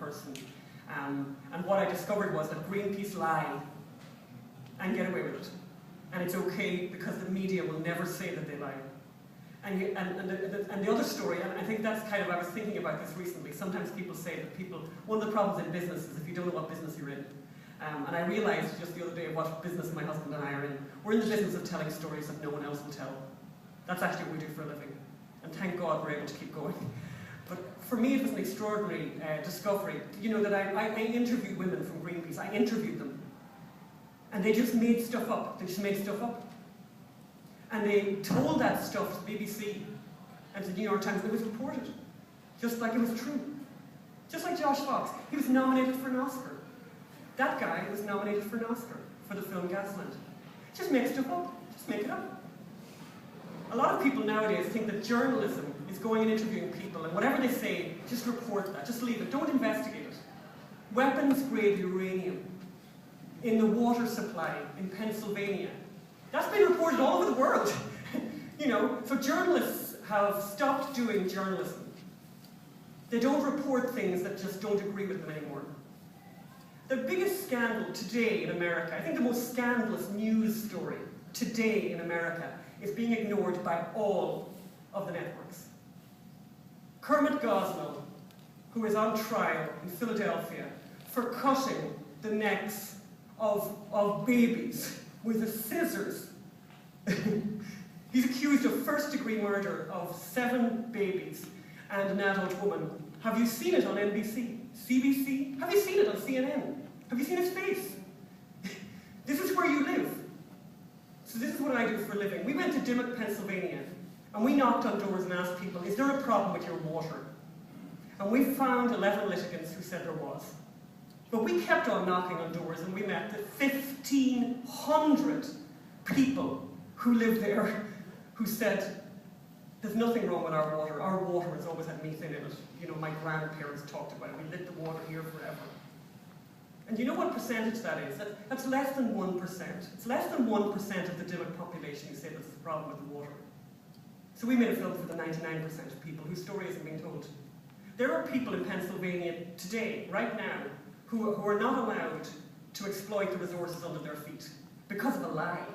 person. And what I discovered was that Greenpeace lie and get away with it. And it's okay because the media will never say that they lie. And the other story, and I think that's kind of, I was thinking about this recently, sometimes people say that one of the problems in business is if you don't know what business you're in. And I realized just the other day what business my husband and I are in. We're in the business of telling stories that no one else will tell. That's actually what we do for a living. And thank God we're able to keep going. But for me it was an extraordinary discovery. You know, that I interviewed women from Greenpeace. I interviewed them. And they just made stuff up. They just made stuff up. And they told that stuff to the BBC and to the New York Times. It was reported. Just like it was true. Just like Josh Fox. He was nominated for an Oscar. That guy was nominated for an Oscar for the film Gasland. Just make stuff up. Just make it up. A lot of people nowadays think that journalism is going and interviewing people, and whatever they say, just report that. Just leave it. Don't investigate it. Weapons-grade uranium in the water supply in Pennsylvania. That's been reported all over the world. You know, so journalists have stopped doing journalism. They don't report things that just don't agree with them anymore. The biggest scandal today in America, I think the most scandalous news story today in America, is being ignored by all of the networks. Kermit Gosnell, who is on trial in Philadelphia for cutting the necks of babies with the scissors. He's accused of first-degree murder of 7 babies and an adult woman. Have you seen it on NBC? CBC? Have you seen it on CNN? Have you seen his face? This is where you live. So this is what I do for a living. We went to Dimmock, Pennsylvania, and we knocked on doors and asked people, is there a problem with your water? And we found 11 litigants who said there was. But we kept on knocking on doors, and we met the 1,500 people who live there who said, there's nothing wrong with our water. Our water has always had methane in it. You know, my grandparents talked about it. We lit the water here forever. And you know what percentage that is? That's less than 1%. It's less than 1% of the Dimmock population who say there's a problem with the water. So we made a film for the 99% of people whose story isn't being told. There are people in Pennsylvania today, right now, who are not allowed to exploit the resources under their feet because of a lie.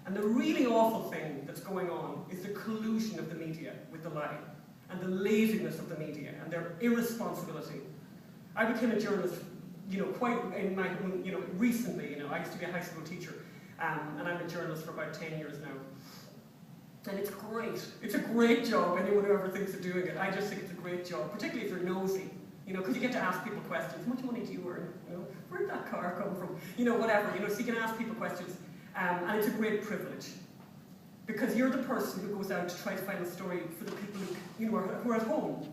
And the really awful thing that's going on is the collusion of the media with the lie, and the laziness of the media, and their irresponsibility. I became a journalist, you know, quite in my, you know, recently. You know, I used to be a high school teacher, and I'm a journalist for about 10 years now. And it's great. It's a great job. Anyone who ever thinks of doing it, I just think it's a great job, particularly if you're nosy. You know, because you get to ask people questions. How much money do you earn? You know, where'd that car come from? You know, whatever. You know, so you can ask people questions, and it's a great privilege, because you're the person who goes out to try to find a story for the people who, you know, who are at home,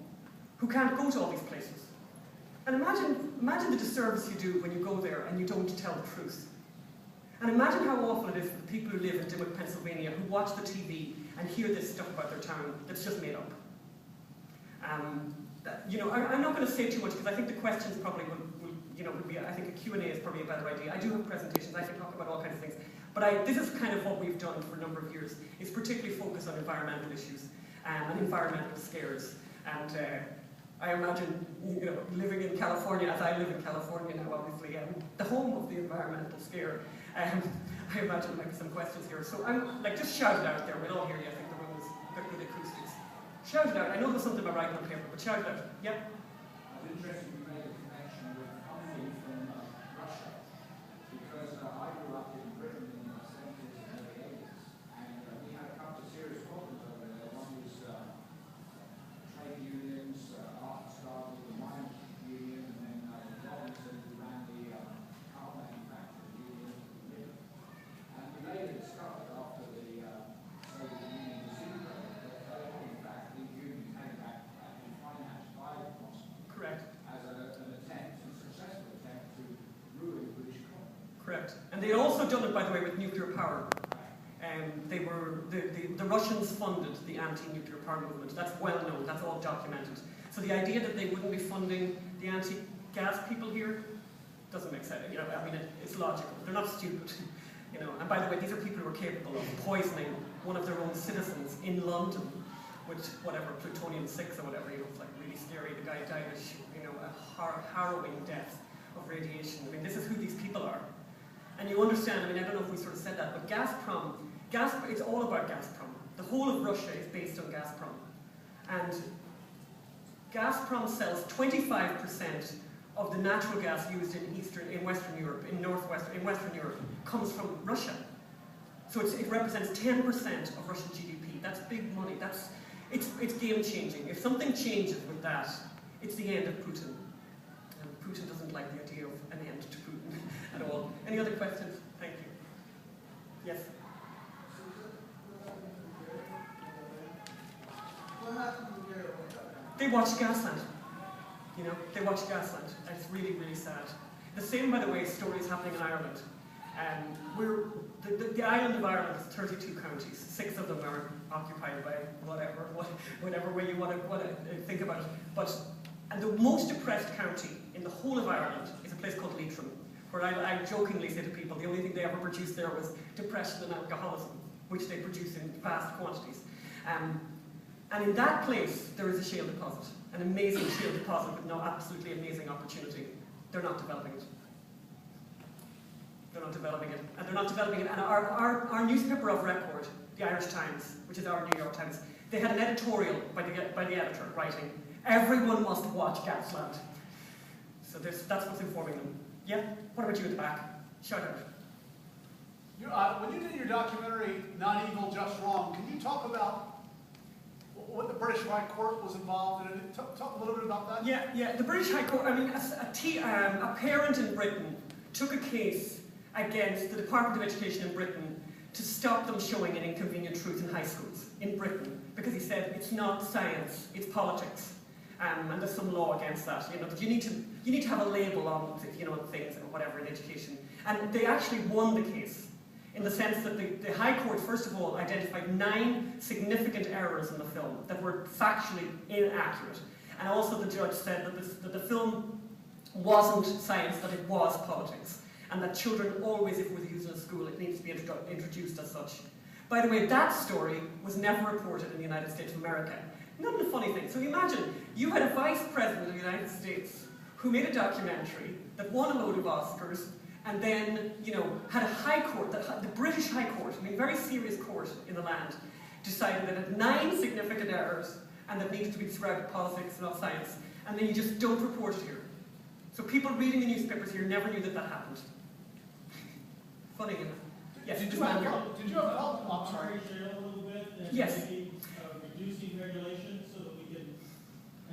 who can't go to all these places. And imagine the disservice you do when you go there and you don't tell the truth. And imagine how awful it is for the people who live in Dimmock, Pennsylvania, who watch the TV and hear this stuff about their town that's just made up. You know, I'm not going to say too much because I think the questions probably would be, I think a Q&A is probably a better idea. I do have presentations, I can talk about all kinds of things. But this is kind of what we've done for a number of years, is particularly focus on environmental issues and environmental scares. And I imagine, you know, living in California, as I live in California now, obviously, the home of the environmental scare. I imagine there might be some questions here. So I'm like, just shout it out there. We'll all hear you. I think the room is good with acoustics. Shout it out. I know there's something about writing on paper, but shout it out. Yeah? I was interested you made a connection with coming from Russia, because I grew up in Britain in the 70s and early 80s, and we had a couple of serious problems over there. One was trade unions, Art Startle, the mine union, and then Robinson, who ran the car manufacturing union. And we later discovered after the Soviet Union disintegrated that in fact the union came back and financed by Moscow. Correct. As an attempt, a successful attempt to ruin the British economy. Correct. And they had also done it, by the way, with nuclear power. The Russians funded the anti-nuclear power movement. That's well known. That's all documented. So the idea that they wouldn't be funding the anti-gas people here doesn't make sense. You know, I mean, it's logical. They're not stupid. You know, and by the way, these are people who are capable of poisoning one of their own citizens in London with whatever, plutonium-6 or whatever. You know, it's like really scary. The guy died of, you know, a harrowing deaths of radiation. I mean, this is who these people are. And you understand, I mean, I don't know if we sort of said that, but Gazprom, it's all about Gazprom. The whole of Russia is based on Gazprom. And Gazprom sells 25% of the natural gas used in Western Europe, in Western Europe, comes from Russia. So it represents 10% of Russian GDP. That's big money. It's game-changing. If something changes with that, it's the end of Putin. And Putin doesn't like the idea of an end to Putin at all. Any other questions? Thank you. Yes? They watch Gasland. You know, they watch Gasland. And it's really, really sad. The same, by the way, story is happening in Ireland. The island of Ireland is 32 counties. 6 of them are occupied by whatever way you want to think about it. And the most depressed county in the whole of Ireland is a place called Leitrim, where I jokingly say to people the only thing they ever produced there was depression and alcoholism, which they produce in vast quantities. And in that place, there is a shale deposit, an amazing shale deposit with absolutely amazing opportunity. They're not developing it. They're not developing it, and they're not developing it. And our newspaper of record, the Irish Times, which is our New York Times, they had an editorial by the editor writing, "Everyone must watch Gasland." So that's what's informing them. Yeah? What about you at the back? Shout out. When you did your documentary, Not Evil, Just Wrong, can you talk about what the British High Court was involved in? Talk a little bit about that. Yeah. The British High Court, I mean, a parent in Britain took a case against the Department of Education in Britain to stop them showing an inconvenient truth in high schools in Britain, because he said it's not science, it's politics, and there's some law against that. You know, that you need to have a label on, you know, things or whatever in education. And they actually won the case, in the sense that the High Court, first of all, identified 9 significant errors in the film that were factually inaccurate. And also the judge said that the film wasn't science, that it was politics. And that children always, if it was used in a school, it needs to be introduced as such. By the way, that story was never reported in the United States of America. Not a funny thing. So imagine, you had a vice president of the United States who made a documentary that won a load of Oscars, and then, you know, had a high court, the British High Court, I mean, very serious court in the land, decided that it had 9 significant errors and that needed to be described as politics, not science, and then you just don't report it here. So people reading the newspapers here never knew that happened. Funny enough. Yes, did you have help? I'm sorry. Shale a little bit, and yes. maybe reducing regulations so that we can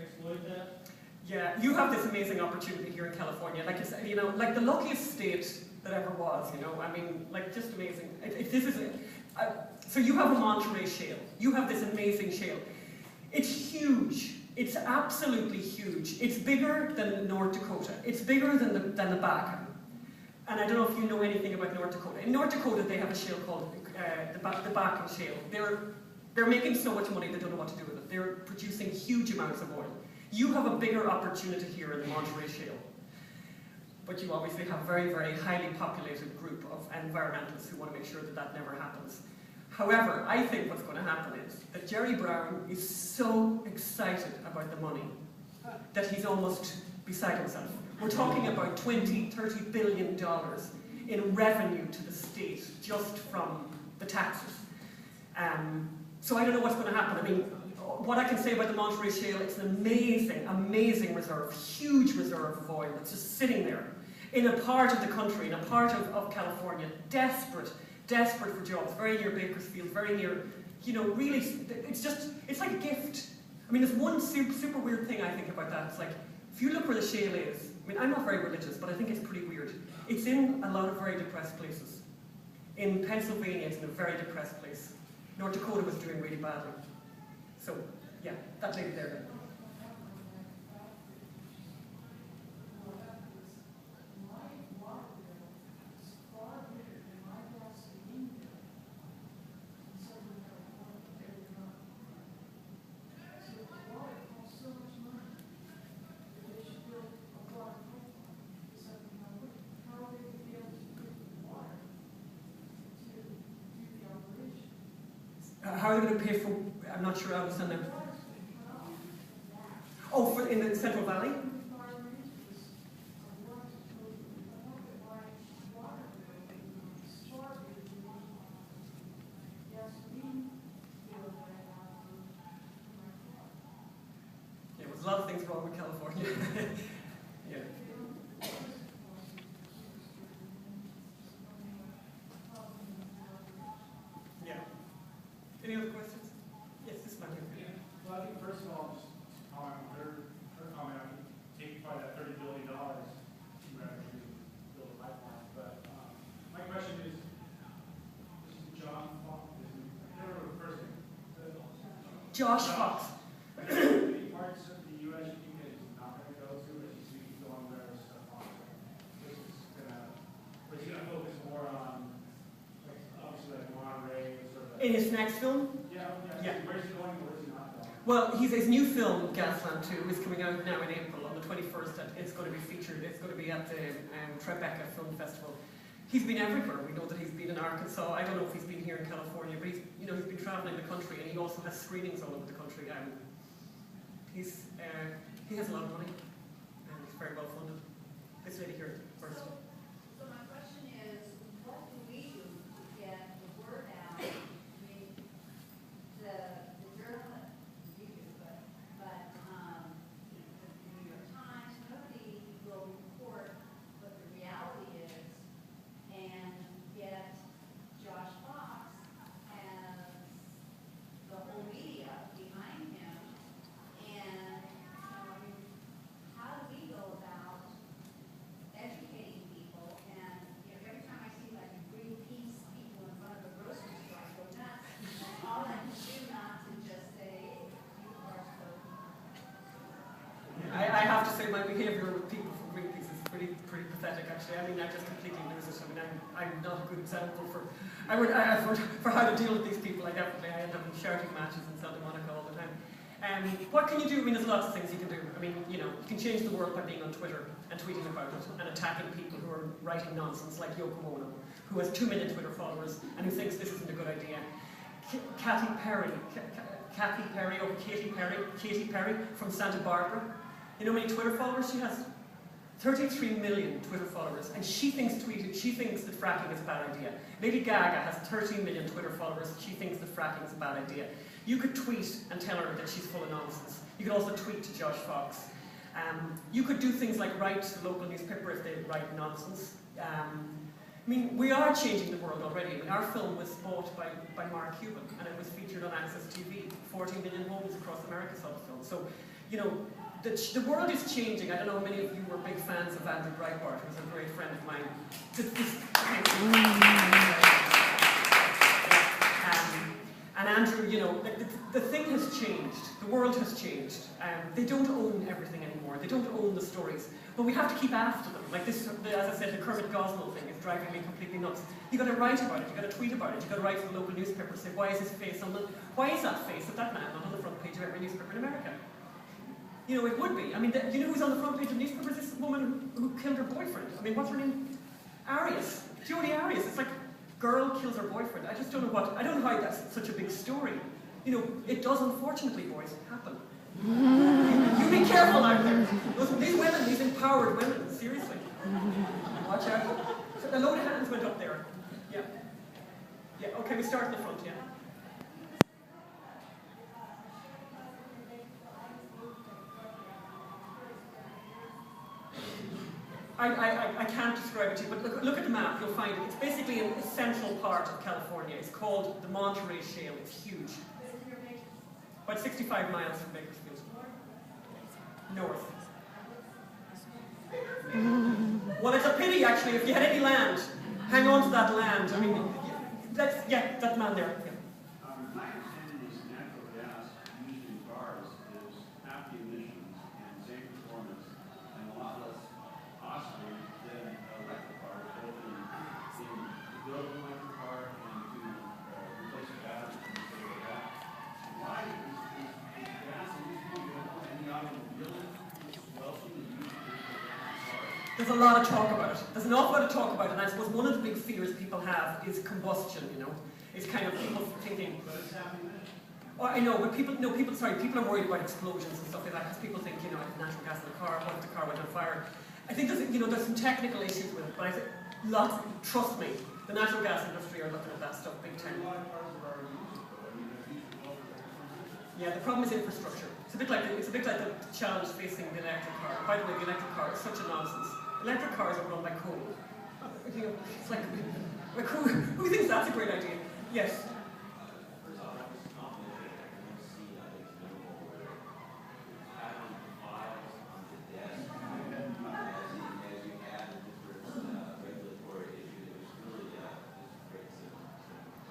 exploit that? Yeah, you have this amazing opportunity here in California. Like you said, you know, like the luckiest state that ever was. You know, I mean, like just amazing. So you have a Monterey shale. You have this amazing shale. It's huge. It's absolutely huge. It's bigger than North Dakota. It's bigger than the Bakken. And I don't know if you know anything about North Dakota. In North Dakota, they have a shale called the Bakken Shale. They're making so much money they don't know what to do with it. They're producing huge amounts of oil. You have a bigger opportunity here in the Monterey Shale. But you obviously have a very, very highly populated group of environmentalists who want to make sure that that never happens. However, I think what's going to happen is that Jerry Brown is so excited about the money that he's almost beside himself. We're talking about $20–30 billion in revenue to the state just from the taxes. So I don't know what's going to happen. I mean, what I can say about the Monterey Shale, it's an amazing, amazing reserve, huge reserve of oil that's just sitting there in a part of the country, in a part of California, desperate for jobs, very near Bakersfield, very near, you know, really, it's like a gift. I mean, there's one super weird thing I think about that. It's like, if you look where the shale is, I mean, I'm not very religious, but I think it's pretty weird. It's in a lot of very depressed places. In Pennsylvania, it's in a very depressed place. North Dakota was doing really badly. So, yeah, that lady there. How are they going to pay for, I'm not sure I understand that. Oh, in the Central Valley? wrong with California. Yeah. Yeah. Any other questions? Yes, this might be. Well, I think first of all, just comment on her comment, I can take probably that $30 billion to actually build a pipeline. But my question is, this is John Fox, I can't remember the first name. Josh Fox. Any parts of the U.S. you think that he's not going to go to, or is he going where stuff on? Or is he going to focus more on, like, obviously, like Monterey, sort of? In his next film? Yeah. Where's he going, where's he not going? Well, his new film, Gasland 2, is coming out now in April, on the 21st. It's going to be featured, it's going to be at the Tribeca Film Festival. He's been everywhere. We know that he's been in Arkansas. I don't know if he's been here in California, but he's been traveling the country, and he also has screenings all over the country. He has a lot of money, and he's very well funded. This lady here first. So my question is, what do we do to get the word out? I mean, the journalists, you do, but the New York Times, nobody will report what the reality is and get Josh Fox as the whole media behind him. And how do we go about educating people? And every time I see like Greenpeace people in front of a grocery store, I go nuts. All I can do not to just say, you are so. I have to say my behaviour with people from Greenpeace is pretty pathetic, actually. I mean, I just completely lose it. I mean, I'm not a good example for how to deal with these people. I end up in shouting matches in Santa Monica all the time. What can you do? I mean, there's lots of things you can do. I mean, you can change the world by being on Twitter and tweeting about it and attacking people who are writing nonsense, like Yoko Ono, who has 2 million Twitter followers and who thinks this isn't a good idea. Katy Perry from Santa Barbara. You know how many Twitter followers she has? 33 million Twitter followers, and she thinks that fracking is a bad idea. Lady Gaga has 13 million Twitter followers. She thinks that fracking is a bad idea. You could tweet and tell her that she's full of nonsense. You could also tweet to Josh Fox. You could do things like write to the local newspaper if they write nonsense. I mean, we are changing the world already. I mean, our film was bought by Mark Cuban, and it was featured on Access TV. 40 million homes across America saw the film. So, the world is changing. I don't know how many of you were big fans of Andrew Breitbart, who's a great friend of mine. And Andrew, the thing has changed. The world has changed. They don't own everything anymore. They don't own the stories. But we have to keep after them. Like this, as I said, the Kermit Gosnell thing is driving me completely nuts. You've got to write about it. You've got to tweet about it. You've got to write to the local newspaper, say, why is that face of that man not on the front page of every newspaper in America? It would be. I mean, you know who's on the front page of newspapers? This woman who killed her boyfriend. I mean, what's her name? Arias. Jodi Arias. It's like, girl kills her boyfriend. I just don't know I don't know how that's such a big story. It does, unfortunately, boys, happen. You be careful out there. These women, these empowered women, seriously. Watch out. So a load of hands went up there. Yeah. Yeah, okay, we start in the front, yeah. I can't describe it to you, but look at the map, you'll find it. It's basically a central part of California. It's called the Monterey Shale. It's huge. About 65 miles from Bakersfield. North. Well, it's a pity, actually, if you had any land. Hang on to that land. I mean, that man there. Yeah. My understanding is natural gas used in cars is half the emissions and same performance and a lot less costly than electric cars, both in to build an electric car and to replace a battery and things like that. Why is gas in these vehicles and the automobile wealthy and used for cars? There's a lot of talk about it. There's an awful lot of talk about it, and I suppose one of the big fears people have is combustion, It's kind of people thinking, But it's happening. oh, I know, but people are worried about explosions and stuff like that, because people think, I have natural gas in the car, what if the car went on fire? I think there's some technical issues with it, but I think trust me, the natural gas industry are looking at that stuff big time. A lot of cars are already used, though. I mean, they're used well for their transition. Yeah, the problem is infrastructure. It's a bit like the challenge facing the electric car. By the way, the electric car is such a nonsense. Electric cars are run by coal. You know, it's like who thinks that's a great idea? Yes.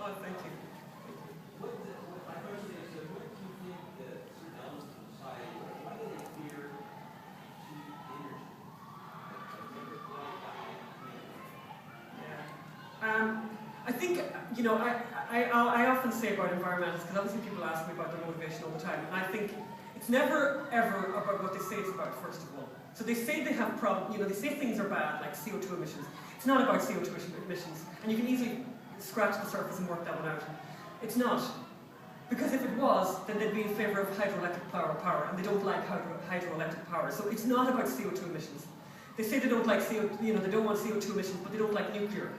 Oh, thank you. I think, you know, I often say about environmentalists, because obviously people ask me about their motivation all the time, and I think it's never, ever about what they say it's about, first of all. So they say they have problems, you know, they say things are bad, like CO2 emissions. It's not about CO2 emissions, and you can easily scratch the surface and work that one out. It's not. Because if it was, then they'd be in favour of hydroelectric power, and they don't like hydroelectric power. So it's not about CO2 emissions. They say they don't like CO2, you know, they don't want CO2 emissions, but they don't like nuclear.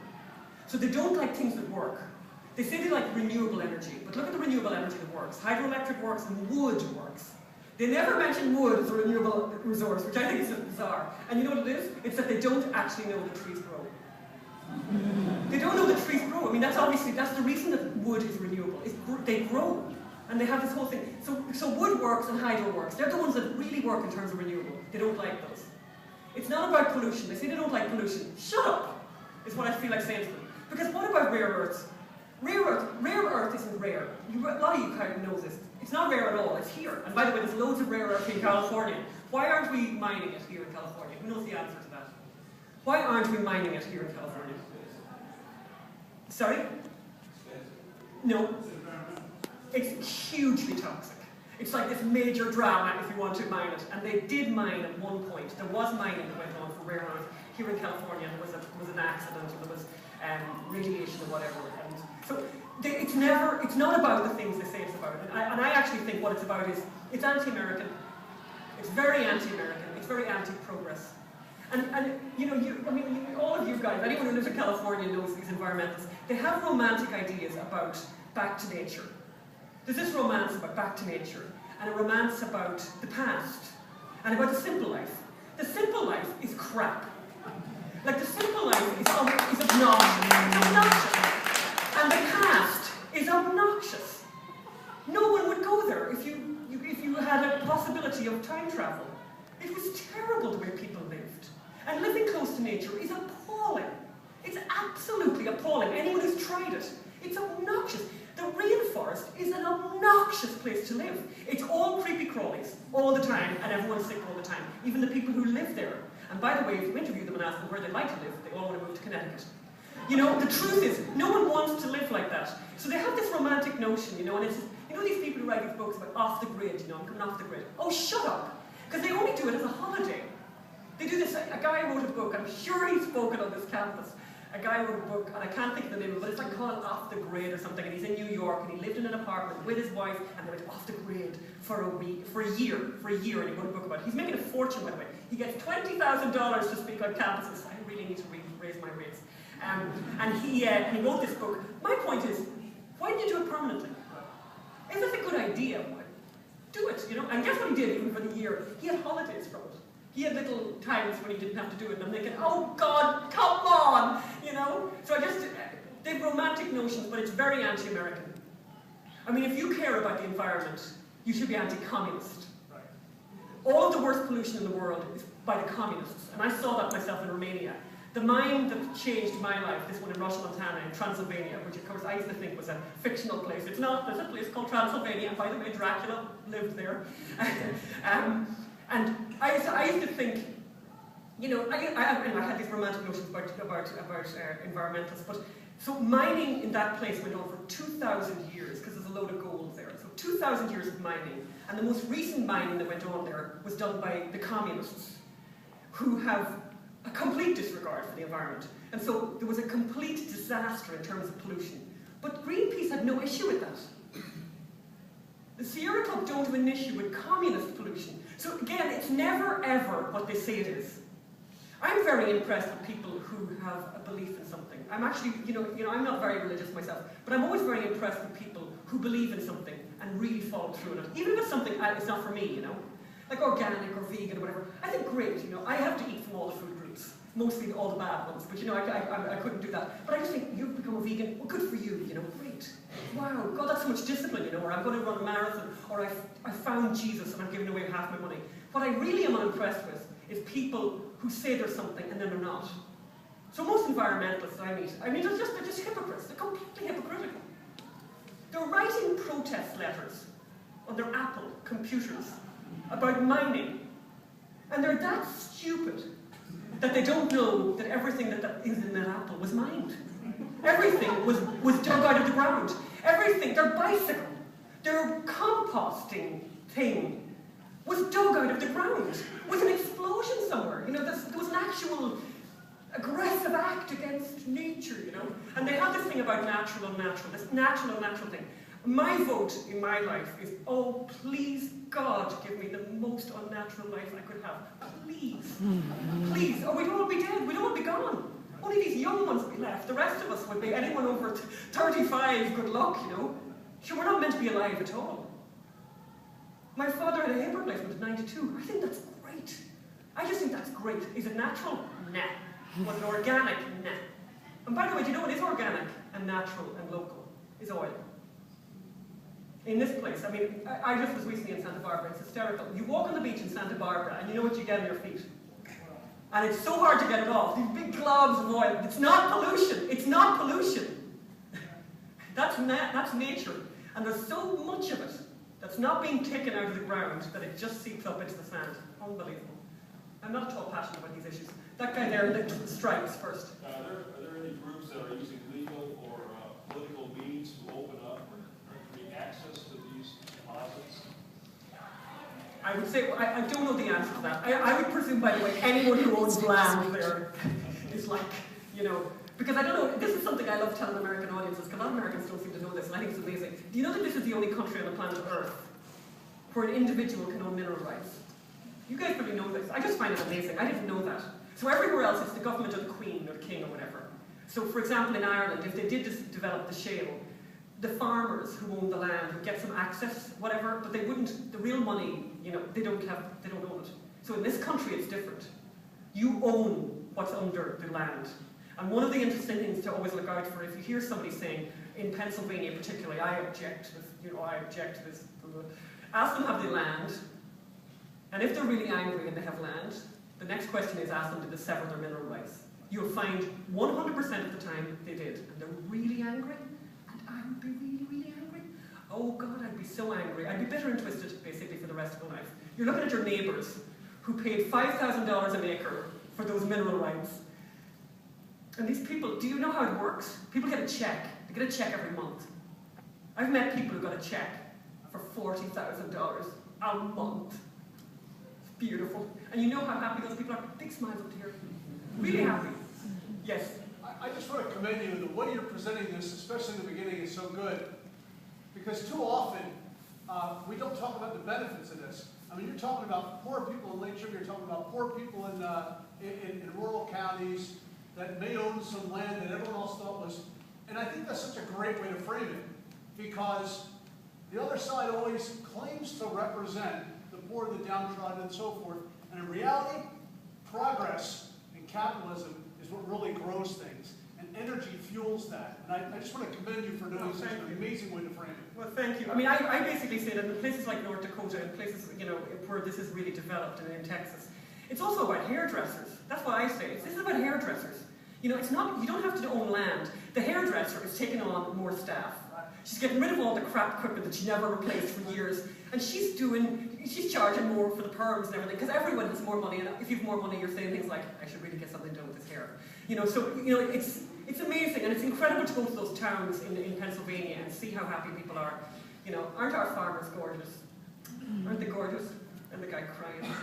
So they don't like things that work. They say they like renewable energy, but look at the renewable energy that works. Hydroelectric works and wood works. They never mention wood as a renewable resource, which I think is just bizarre. And you know what it is? It's that they don't actually know that trees grow. They don't know that trees grow. I mean, that's the reason that wood is renewable. They grow. And they have this whole thing. So wood works and hydro works. They're the ones that really work in terms of renewable. They don't like those. It's not about pollution. They say they don't like pollution. Shut up, is what I feel like saying to them. Because what about rare earths? Rare earth isn't rare. A lot of you kind of know this. It's not rare at all. It's here. And by the way, there's loads of rare earth in California. Why aren't we mining it here in California? Who knows the answer to that? Why aren't we mining it here in California? Sorry? No. It's hugely toxic. It's like this major drama if you want to mine it. And they did mine at one point. There was mining that went on for rare earth here in California. There was an accident, and there was radiation or whatever. And so it's not about the things they say it's about. And I actually think what it's about is, it's anti-American. It's very anti-American. It's very anti-progress. And you know, all of you guys, anyone who lives in California knows these environmentalists. They have romantic ideas about back to nature. There's this romance about back to nature, and a romance about the past, and about the simple life. The simple life is crap. Like, the simple life is obnoxious. It's obnoxious. And the past is obnoxious. No one would go there if you had a possibility of time travel. It was terrible the way people lived. And living close to nature is appalling. It's absolutely appalling. Anyone who's tried it, it's obnoxious. The rainforest is an obnoxious place to live. It's all creepy crawlies all the time, and everyone's sick all the time. Even the people who live there. And by the way, if you interview them and ask them where they'd like to live, they all want to move to Connecticut. You know, the truth is, no one wants to live like that. So they have this romantic notion, you know, and it's, you know, these people who write these books about off the grid, you know, I'm coming off the grid. Oh, shut up! Because they only do it as a holiday. They do this, a guy wrote a book, I'm sure he's spoken on this campus. A guy wrote a book, and I can't think of the name of it, but it's like called Off the Grid or something, and he's in New York, and he lived in an apartment with his wife, and they went off the grid for a year, and he wrote a book about it. He's making a fortune, by the way. He gets $20,000 to speak on campuses. I really need to raise my rates. And he wrote this book. My point is, why didn't you do it permanently? If it's a good idea, do it, you know? And guess what he did, even for the year? He had holidays from it. He had little times when he didn't have to do it, and I'm thinking, oh God, come on, you know? So they have romantic notions, but it's very anti-American. I mean, if you care about the environment, you should be anti-communist. Right. All of the worst pollution in the world is by the communists, and I saw that myself in Romania. The mine that changed my life, this one in Russia, Montana, in Transylvania, which of course I used to think was a fictional place. It's not, there's a place called Transylvania, and by the way, Dracula lived there. And I used to think, you know, I had these romantic notions about environmentalists, but so mining in that place went on for 2,000 years, because there's a load of gold there. So 2,000 years of mining, and the most recent mining that went on there was done by the communists, who have a complete disregard for the environment. And so there was a complete disaster in terms of pollution. But Greenpeace had no issue with that. The Sierra Club don't have an issue with communist pollution. So again, it's never ever what they say it is. I'm very impressed with people who have a belief in something. I'm actually, you know, I'm not very religious myself, but I'm always very impressed with people who believe in something and really follow through on it. Even if it's something it's not for me, you know, like organic or vegan or whatever. I think great, you know, I have to eat from all the food groups, mostly all the bad ones, but you know, I couldn't do that. But I just think, you've become a vegan, well, good for you, you know, great. Wow, God, that's so much discipline, you know, or I'm going to run a marathon, or I found Jesus and I'm giving away half my money. What I really am unimpressed with is people who say there's something and then they're not. So most environmentalists I meet, they're just hypocrites. They're completely hypocritical. They're writing protest letters on their Apple computers about mining. And they're that stupid that they don't know that everything that is in that apple was mined. Everything was dug out of the ground. Everything, their bicycle, their composting thing was dug out of the ground with an explosion somewhere. You know, there was an actual aggressive act against nature, you know. And they have this thing about natural and natural, this natural and natural thing. My vote in my life is, oh, please, God, give me the most unnatural life I could have. Please. Please. Oh, we'd all be dead. We'd all be gone. Only these young ones would be left. The rest of us would be anyone over 35, good luck, you know. Sure, we're not meant to be alive at all. My father had a hip replacement at 92. I think that's great. I just think that's great. Is it natural? Nah. Was it organic? Nah. And by the way, do you know what is organic and natural and local? Is oil. In this place, I mean, I just was recently in Santa Barbara. It's hysterical. You walk on the beach in Santa Barbara and you know what you get on your feet. And it's so hard to get it off. These big globs of oil. It's not pollution. It's not pollution. That's nature. And there's so much of it that's not being taken out of the ground that it just seeps up into the sand. Unbelievable. I'm not at all passionate about these issues. That guy there, the stripes first. Are there any groups that are using legal or political means to open up or create access to these deposits? I would say, I don't know the answer to that. I would presume, by the way, anyone who owns land there is like, you know, because I don't know, this is something I love telling American audiences, because a lot of Americans don't seem to know this, and I think it's amazing. Do you know that this is the only country on the planet Earth where an individual can own mineral rights? You guys probably know this. I just find it amazing. I didn't know that. So everywhere else, it's the government or the Queen or the King or whatever. So for example, in Ireland, if they did develop the shale, the farmers who own the land would get some access, whatever, but they wouldn't, the real money, you know, they don't own it. So in this country, it's different. You own what's under the land. And one of the interesting things to always look out for, if you hear somebody saying, in Pennsylvania particularly, I object to this, you know, I object to this, ask them have they land, and if they're really angry and they have land, the next question is ask them did they sever their mineral rights. You'll find 100% of the time they did, and they're really angry, and I would be really, really angry. Oh God, I'd be so angry. I'd be bitter and twisted, basically, for the rest of my life. You're looking at your neighbours who paid $5,000 an acre for those mineral rights. And these people, do you know how it works? People get a check. They get a check every month. I've met people who got a check for $40,000 a month. It's beautiful. And you know how happy those people are? Big smiles up here. Really happy. Yes? I just want to commend you. The way you're presenting this, especially in the beginning, is so good. Because too often, we don't talk about the benefits of this. I mean, you're talking about poor people in Lake Sugar, you're talking about poor people in rural counties that may own some land that everyone else thought was, and I think that's such a great way to frame it, because the other side always claims to represent the poor, the downtrodden, and so forth, and in reality, progress and capitalism is what really grows things, and energy fuels that. And I just want to commend you for doing such an amazing way to frame it. Well, thank you. I mean, I basically say that in places like North Dakota and places, you know, where this is really developed, and in Texas, it's also about hairdressers. That's what I say. This is about hairdressers. You know, it's not, you don't have to own land. The hairdresser is taking on more staff. She's getting rid of all the crap equipment that she never replaced for years. And she's charging more for the perms and everything, because everyone has more money, and if you have more money, you're saying things like, I should really get something done with this hair. You know, so, you know, it's amazing, and it's incredible to go to those towns in Pennsylvania and see how happy people are. You know, aren't our farmers gorgeous? Aren't they gorgeous? And the guy crying.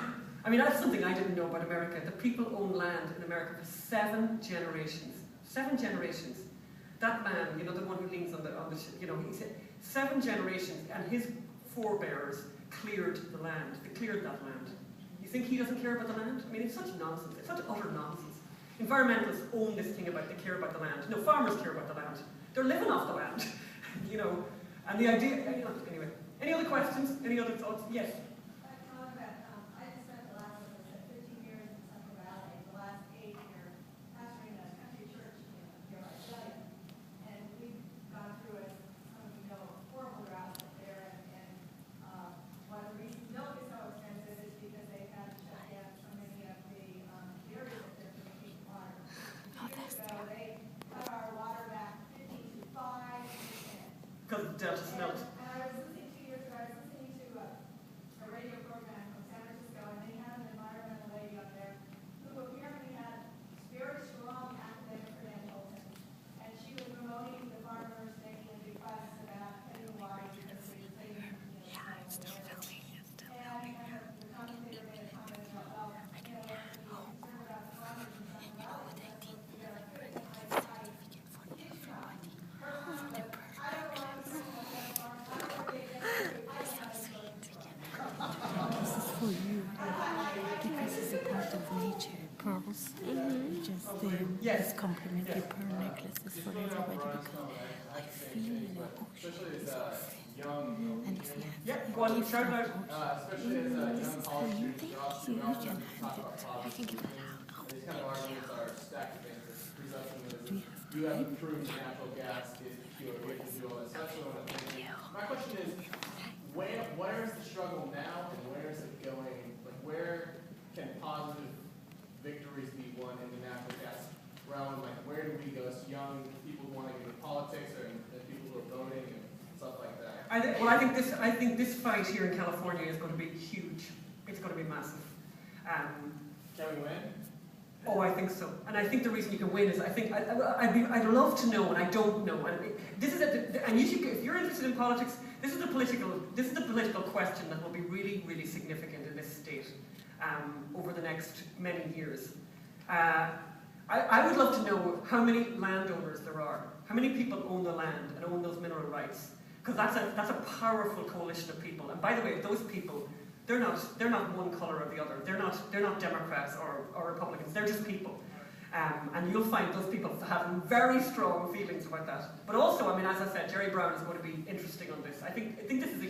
I mean, that's something I didn't know about America, that people own land in America for 7 generations. 7 generations. That man, you know, the one who leans on the you know, he said 7 generations, and his forebears cleared the land. They cleared that land. You think he doesn't care about the land? I mean, it's such nonsense. It's such utter nonsense. Environmentalists own this thing about they care about the land. No, farmers care about the land. They're living off the land, you know. And the idea, anyway, any other questions? Any other thoughts? Yes? I just spent the last 15 years in Central Valley, the last 8 here, pastoring a country church in Australia. And we've gone through, as some of you know, a horrible drought up there. And one of the reasons milk is so expensive is because they've had to shut down so many of the areas that they're drinking water. Years ago, they cut our water back 50 to 5%. Because the Delta smelt. And I was listening 2 years ago, I was listening to a radio program from San Francisco, and they had an environmental lady up there who apparently had very strong academic credentials, and she was promoting the farmers, making a big fuss about cutting water because they were taking, and the commentator made a comment about, well, we're concerned about the farmers in Central Valley. For you, because it's a part of nature, pearls. Just this complimentary pearl necklaces for everybody because I feel in the ocean is open. And if you have go on, gift shout it of out. Especially as a this young is for college you, student, thank you're often you, you often can on hand top of it. I policy. can give it out. Oh, These kind thank of you. arguments are stacked against this presumption Do that you you haven't proved natural gas is pure, we can do all that stuff. So my question is, where is the struggle now and where is it going? Like where can positive victories be won in the natural gas realm? Like where do we go as young people who want to get into politics and people who are voting and stuff like that? I think this fight here in California is going to be huge. It's going to be massive. Can we win? Oh, I think so. And I think the reason you can win is I'd love to know, and I don't know. And this is and you should, if you're interested in politics, this is the political question that will be really, really significant in this state over the next many years. I would love to know how many landowners there are, how many people own the land and own those mineral rights, because that's a powerful coalition of people. And by the way, those people, they're not one color or the other. They're not Democrats or Republicans. They're just people. And you'll find those people having very strong feelings about that. But also, I mean, as I said, Jerry Brown is going to be interesting on this. I think this is a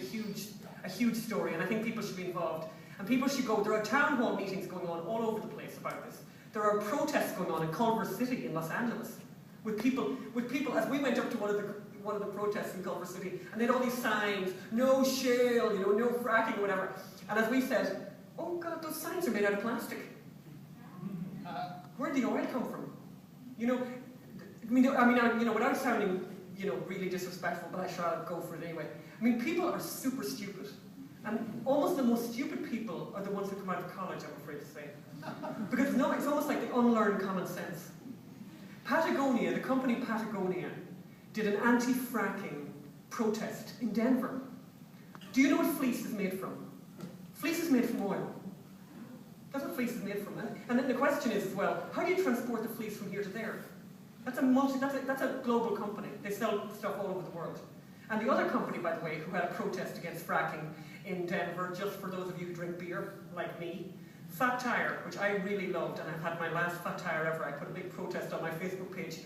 huge story, and I think people should be involved. And people should go. There are town hall meetings going on all over the place about this. There are protests going on in Culver City in Los Angeles with people. As we went up to one of the protests in Culver City, and they had all these signs: no shale, no fracking, or whatever. And as we said, oh God, those signs are made out of plastic. Where'd the oil come from? Without sounding, really disrespectful, but I shall go for it anyway. I mean, people are super stupid. And almost the most stupid people are the ones who come out of college, I'm afraid to say. Because it's almost like the unlearned common sense. Patagonia, the company Patagonia, did an anti-fracking protest in Denver. Do you know what fleece is made from? Fleece is made from oil. That's what fleece is made from. And then the question is as well, how do you transport the fleece from here to there? That's a global company. They sell stuff all over the world. And the other company, by the way, who had a protest against fracking in Denver, just for those of you who drink beer, like me, Fat Tire, which I really loved, and I've had my last Fat Tire ever. I put a big protest on my Facebook page.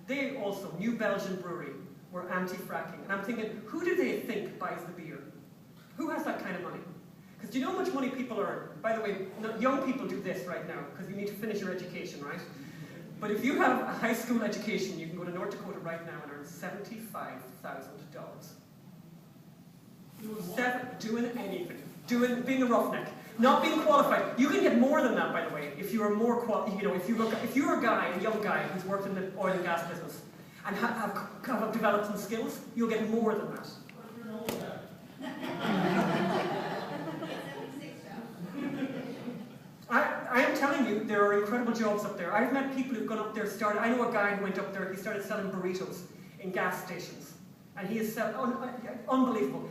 They also, New Belgian Brewery, were anti-fracking. And I'm thinking, who do they think buys the beer? Who has that kind of money? Because do you know how much money people earn? By the way, young people do this right now, because you need to finish your education, right? But if you have a high school education, you can go to North Dakota right now and earn $75,000. Doing anything. Being a roughneck. Not being qualified. You can get more than that, by the way, if you are more if you're a guy, a young guy who's worked in the oil and gas business and have developed some skills, you'll get more than that. I am telling you, there are incredible jobs up there. I've met people who've gone up there, I know a guy who went up there, he started selling burritos in gas stations. And he is unbelievable.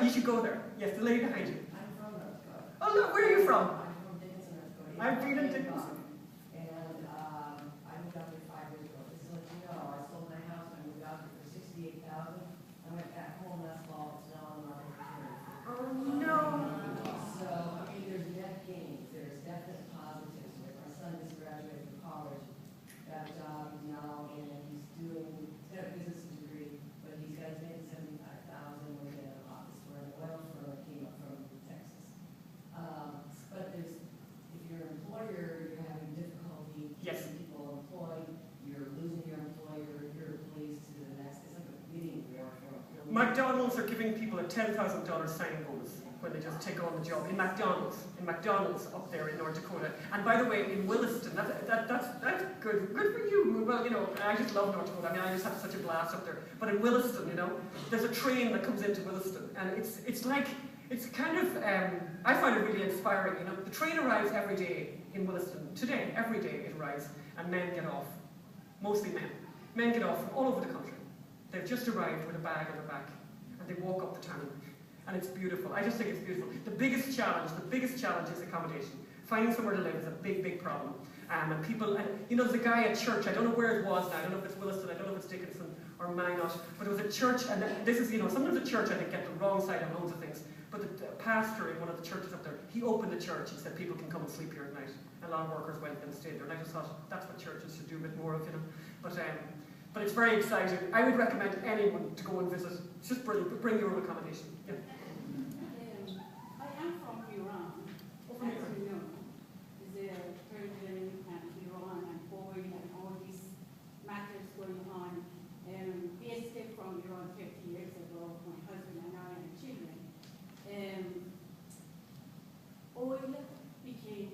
You should go there. Yes, the lady behind you. I'm from North Dakota. Oh, look, where are you from? I'm from Dickinson, North Dakota. I've been in Dickinson. And I moved out here 5 years ago. Just to let you know, I sold my house and I moved out here for $68,000. I went back home last fall. It's now on the market for $30,000. Oh, no. So, I mean, there's net gains. There's definite positives. Like my son just graduated from college, got a job, he's now in, he's got a business degree, but he's got his making $70,000 McDonald's are giving people a $10,000 signing bonus when they just take on the job. In McDonald's up there in North Dakota. And by the way, in Williston, that's good for you. Well, you know, I just love North Dakota. I mean, I just have such a blast up there. But in Williston, you know, there's a train that comes into Williston, and it's kind of, I find it really inspiring. You know, the train arrives every day in Williston. Today, every day it arrives, and men get off. Mostly men. Men get off from all over the country. They've just arrived with a bag on their back, and they walk up the town. And it's beautiful. I just think it's beautiful. The biggest challenge is accommodation. Finding somewhere to live is a big, big problem. And people, and you know, there's a guy at church, I don't know where it was now, I don't know if it's Williston, I don't know if it's Dickinson or Minot, but it was a church, and this is, you know, sometimes a church, I think, get the wrong side of loads of things. But the pastor in one of the churches up there, he opened the church and said people can come and sleep here at night. And a lot of workers went and stayed there. And I just thought, that's what churches should do a bit more of, you know. But it's very exciting. I would recommend anyone to go and visit. It's just brilliant. Bring your own accommodation. Yeah. I am from Iran. As you know, the Persian and Iran and oil and all these matters going on. We escaped from Iran 50 years ago, my husband and I and children. Oil became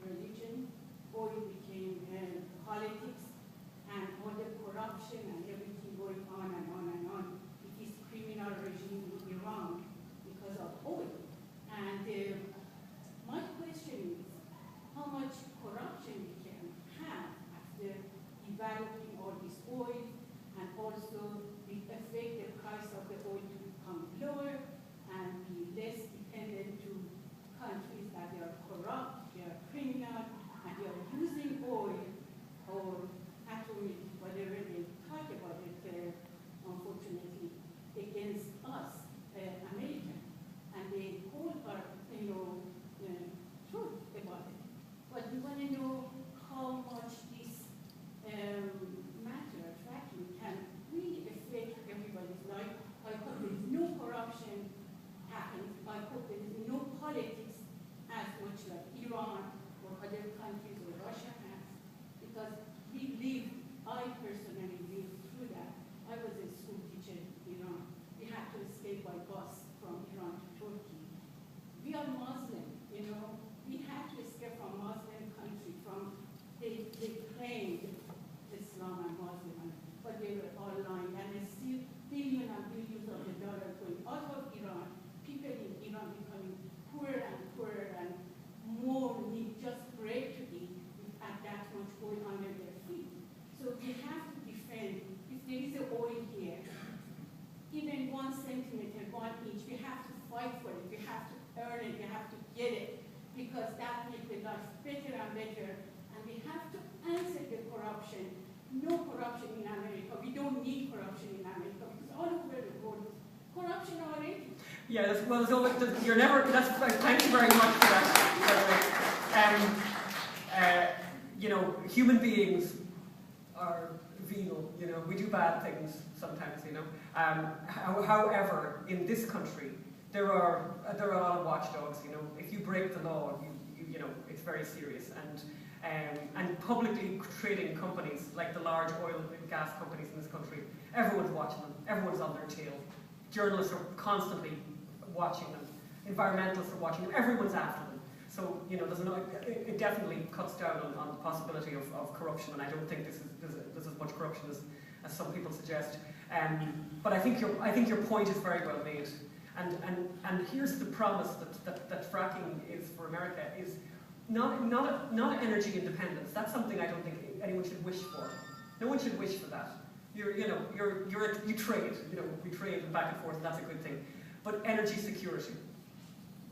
religion, oil became politics, and all the corruption and everything going on and on and on. It is criminal regime in Iran because of oil. And my question is, how much corruption we can have after developing all this oil, and also it affect the price of the oil to become lower and be less dependent to countries that they are corrupt, they are criminal, and they are using oil or atomic, whatever they talk about it, unfortunately, against us, Americans. And they all are, you know, truth about it. But we want to know how much this matter, tracking, can really affect everybody's life. I hope there is no corruption happens. I hope there is no politics as much like Iran or other countries or Russia has, because we live, I personally lived through that. I was a school teacher in Iran. We had to escape by bus from Iran to Turkey. We are Muslim, you know. We had to escape from Muslim country, they claimed Islam and Muslim, but they were all lying, and there's still billions and billions of the dollars going out of Iran, people in Iran becoming poorer and poorer, and more need just bread to eat at that much oil under their feet. So we have to defend, if there is an oil here, even 1 centimeter, 1 inch, we have to fight for it, we have to earn it, we have to get it, because that makes the life better and better. And we have to answer the corruption. No corruption in America. We don't need corruption in America, because all over the world is corruption already. Yeah, you're never, thank you very much for that. You know, human beings are venal, you know, we do bad things sometimes, you know. However, in this country, there are a lot of watchdogs, you know. If you break the law, you know, it's very serious. And publicly trading companies, like the large oil and gas companies in this country, everyone's watching them, everyone's on their tail. Journalists are constantly watching them, environmentalists are watching them, everyone's after them. So, you know, it definitely cuts down on the possibility of corruption, and I don't think there's as much corruption as some people suggest. But I think your point is very well made. And here's the promise that fracking is for America is not energy independence. That's something I don't think anyone should wish for. No one should wish for that. You trade. You know, we trade back and forth, and that's a good thing. But energy security,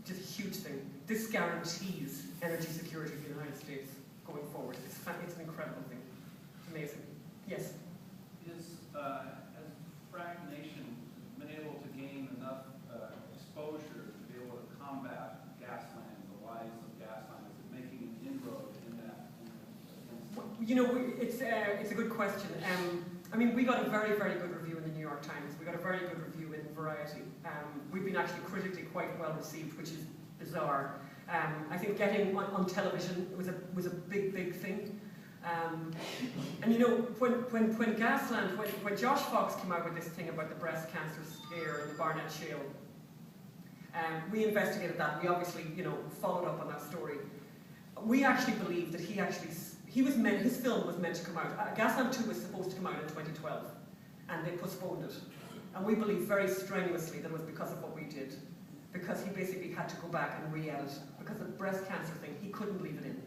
just a huge thing. This guarantees energy security in the United States going forward. It's an incredible thing. It's amazing. Yes. Has Frack Nation been able to gain enough exposure to be able to combat gasland, the lies of gasland? Is it making an inroad in that? You know, it's a good question. I mean, we got a very, very good review in the New York Times. We got a very good review in Variety. We've been actually critically quite well received, which is bizarre. I think getting on television was a big, big thing. And you know, when Gasland, when Josh Fox came out with this thing about the breast cancer scare in the Barnett Shale, we investigated that. We obviously, you know, followed up on that story. We actually believe that his film was meant to come out. Gasland 2 was supposed to come out in 2012, and they postponed it. And we believe very strenuously that it was because of what we did, because he basically had to go back and re-edit because the breast cancer thing, he couldn't leave it in.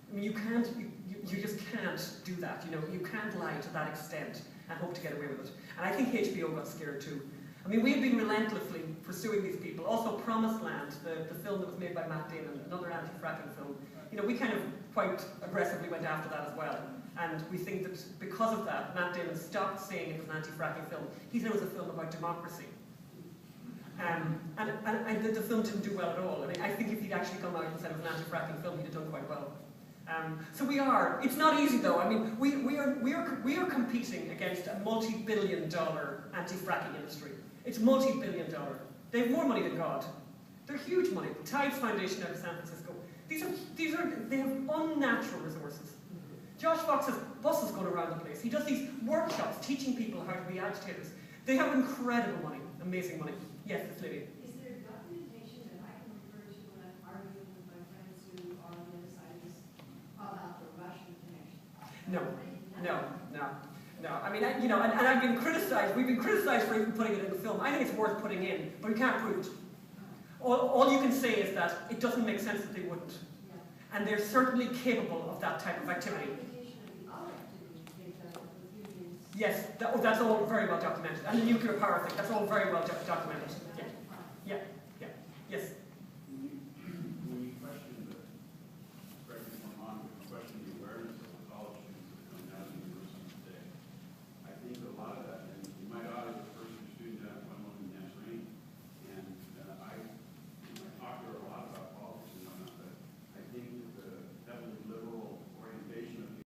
I mean, you just can't do that, you know. You can't lie to that extent and hope to get away with it. And I think HBO got scared too. I mean, we have been relentlessly pursuing these people. Also, Promised Land, the film that was made by Matt Damon, another anti-fracking film. You know, we kind of quite aggressively went after that as well. And we think that because of that, Matt Damon stopped saying it was an anti-fracking film. He said it was a film about democracy. And the film didn't do well at all. I mean, I think if he'd actually come out and said it was an anti-fracking film, he'd have done quite well. So we are. It's not easy though. I mean, we are competing against a multi-billion-dollar anti-fracking industry. It's multi-billion-dollar. They have more money than God. They're huge money. The Tides Foundation out of San Francisco. They have unnatural resources. Josh Fox has buses going around the place. He does these workshops teaching people how to be agitators. They have incredible money, amazing money. Yes, it's Lydia. Is there documentation that I can refer to when I'm arguing with my friends who are on the other side of this about the Russian connection? No. I mean, you know, and I've been criticized. We've been criticized for even putting it in the film. I think it's worth putting in, but we can't prove it. All you can say is that it doesn't make sense that they wouldn't. Yeah. And they're certainly capable of that type of activity. Yes, that's all very well documented. And the nuclear power thing, that's all very well documented. Yeah. Yes.